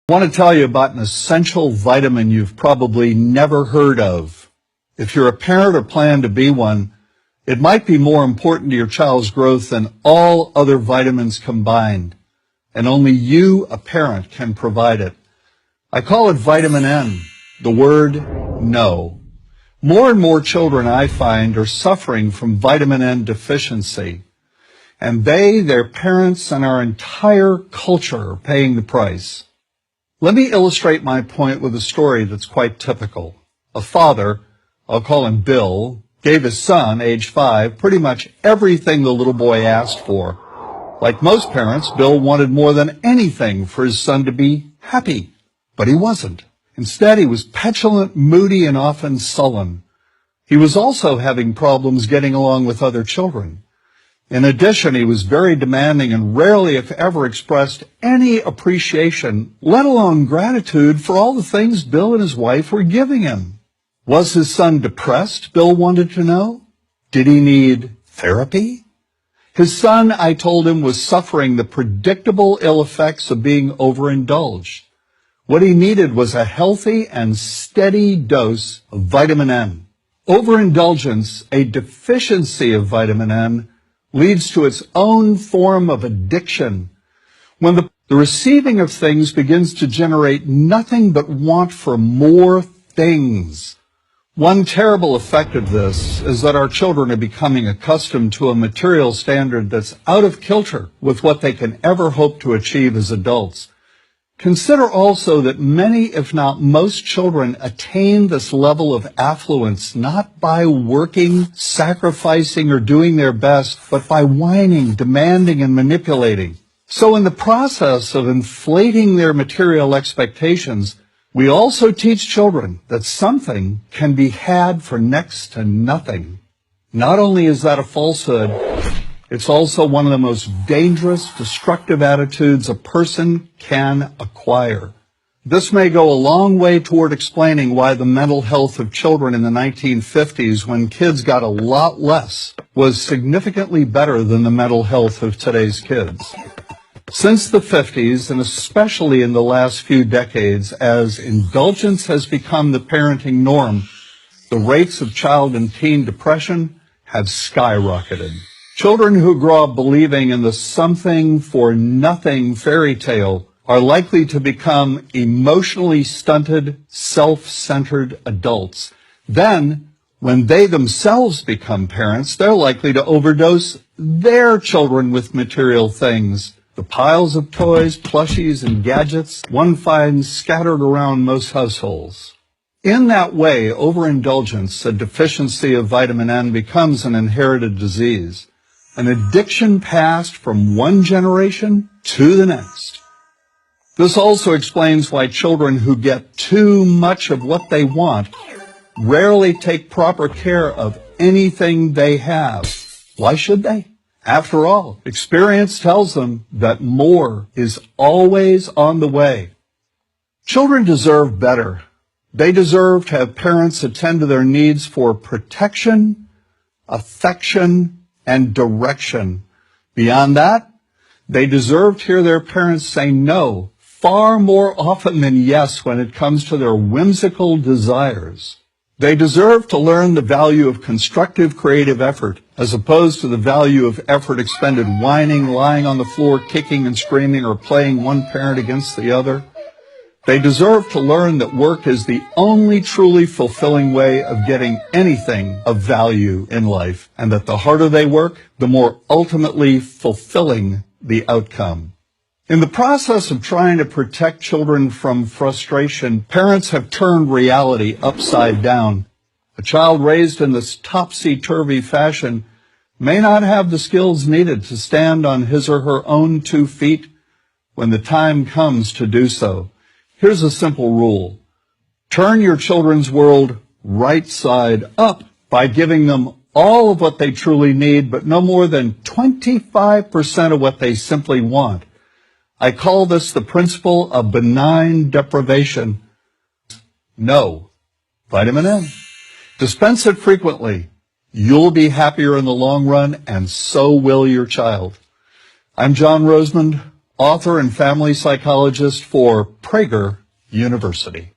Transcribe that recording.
I want to tell you about an essential vitamin you've probably never heard of. If you're a parent or plan to be one, it might be more important to your child's growth than all other vitamins combined, and only you, a parent, can provide it. I call it vitamin N, the word no. More and more children, I find, are suffering from vitamin N deficiency, and they, their parents, and our entire culture are paying the price. Let me illustrate my point with a story that's quite typical. A father, I'll call him Bill, gave his son, age 5, pretty much everything the little boy asked for. Like most parents, Bill wanted more than anything for his son to be happy, but he wasn't. Instead, he was petulant, moody, and often sullen. He was also having problems getting along with other children. In addition, he was very demanding and rarely, if ever, expressed any appreciation, let alone gratitude, for all the things Bill and his wife were giving him. Was his son depressed, Bill wanted to know? Did he need therapy? His son, I told him, was suffering the predictable ill effects of being overindulged. What he needed was a healthy and steady dose of vitamin N. Overindulgence, a deficiency of vitamin N, leads to its own form of addiction. When the receiving of things begins to generate nothing but want for more things. One terrible effect of this is that our children are becoming accustomed to a material standard that's out of kilter with what they can ever hope to achieve as adults. Consider also that many, if not most, children attain this level of affluence not by working, sacrificing, or doing their best, but by whining, demanding, and manipulating. So in the process of inflating their material expectations, we also teach children that something can be had for next to nothing. Not only is that a falsehood, it's also one of the most dangerous, destructive attitudes a person can acquire. This may go a long way toward explaining why the mental health of children in the 1950s, when kids got a lot less, was significantly better than the mental health of today's kids. Since the 50s, and especially in the last few decades, as indulgence has become the parenting norm, the rates of child and teen depression have skyrocketed. Children who grow up believing in the something for nothing fairy tale are likely to become emotionally stunted, self-centered adults. Then, when they themselves become parents, they're likely to overdose their children with material things. The piles of toys, plushies, and gadgets one finds scattered around most households. In that way, overindulgence, a deficiency of vitamin N, becomes an inherited disease. An addiction passed from one generation to the next. This also explains why children who get too much of what they want rarely take proper care of anything they have. Why should they? After all, experience tells them that more is always on the way. Children deserve better. They deserve to have parents attend to their needs for protection, affection, and direction. Beyond that, they deserve to hear their parents say no far more often than yes when it comes to their whimsical desires. They deserve to learn the value of constructive creative effort as opposed to the value of effort expended whining, lying on the floor, kicking and screaming, or playing one parent against the other. They deserve to learn that work is the only truly fulfilling way of getting anything of value in life, and that the harder they work, the more ultimately fulfilling the outcome. In the process of trying to protect children from frustration, parents have turned reality upside down. A child raised in this topsy-turvy fashion may not have the skills needed to stand on his or her own 2 feet when the time comes to do so. Here's a simple rule. Turn your children's world right side up by giving them all of what they truly need, but no more than 25% of what they simply want. I call this the principle of benign deprivation. No. Vitamin N. Dispense it frequently. You'll be happier in the long run, and so will your child. I'm John Rosemond, author and family psychologist for Prager University.